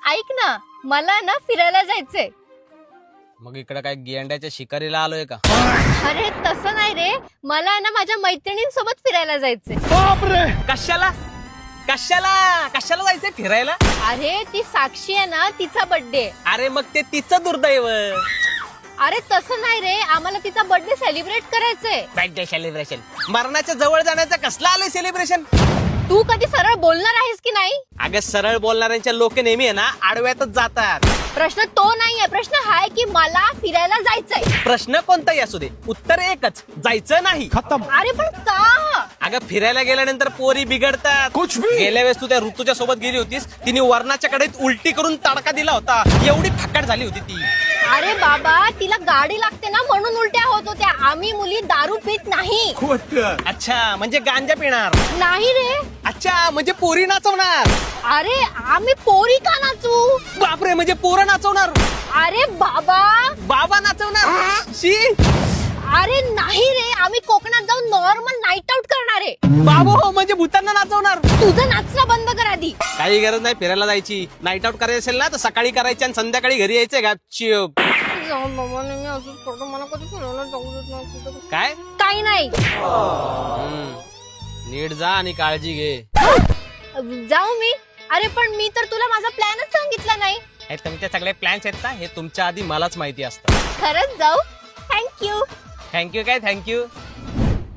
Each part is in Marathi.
ऐक ना, मला ना फिरायला जायचंय. मग इकडे काय गेंड्याच्या शिकारीला आलोय का? अरे तसं नाही रे, मला ना माझ्या मैत्रिणींसोबत फिरायला जायचंय. कशाला कशाला कशाला जायचंय फिरायला? अरे ती साक्षी आहे ना, तिचा बर्थडे. अरे मग ते तिचं दुर्दैव. अरे तसं नाही रे, आम्हाला तिचा बर्थडे सेलिब्रेट करायचंय. बर्थडे सेलिब्रेशन मरणाच्या जवळ जाण्याचं कसलं आलंय सेलिब्रेशन? तू कधी सरळ बोलणार आहेस की नाही? अगं सरळ बोलणाऱ्यांच्या लोक नेहमी आहे ना आडव्यातच जातात. प्रश्न तो नाहीये, प्रश्न हा आहे की मला फिरायला जायचंय. प्रश्न कोणताही असू दे, उत्तर एकच, जायचं नाही. अरे पण का? अगं फिरायला गेल्यानंतर पोरी बिघडतात. गेल्या वेळेस तू त्या ऋतूच्या सोबत गेली होतीस, तिने वरणाच्या कडेत उलटी करून तडका दिला होता. एवढी फक्कड झाली होती ती. अरे बाबा, तिला गाडी लागते ना म्हणून उलट्या होत होत्या. आम्ही मुली दारू पित नाही. अच्छा म्हणजे गांजा पिणार. नाही रे. अच्छा म्हणजे पोरी नाचवणार. अरे आम्ही पोरी का नाचू? बापरे म्हणजे पोरं नाचवणार. अरे बाबा. बाबा नाचवणार. शी. अरे नाही रे, आम्ही कोकणात जाऊन नॉर्मल नाईट आउट करणार आहे. बाबू हो म्हणजे भूतांना नाचवणार. तुझं नाचणं बंद कर आधी. काही गरज नाही फिरायला जायची. नाईट आउट करायचं असेल ना तर सकाळी करायची आणि संध्याकाळी घरी यायचंय का? जाऊ बाबा, मी असंच करतो. मला कधी फिरायला जाऊ देत नाही. काय काही नाही. नीट जा आणि काळजी घे. जाऊ मी. अरे पण मी तर तुला माझा प्लॅनच सांगितला नाही. हे तुमचे सगळे प्लॅन्स आहेत ना, हे तुमच्या आधी मलाच माहिती असतं. खरंच जाऊ? थँक्यू. थँक्यू काय थँक्यू.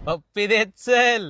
पप्पी देत चल.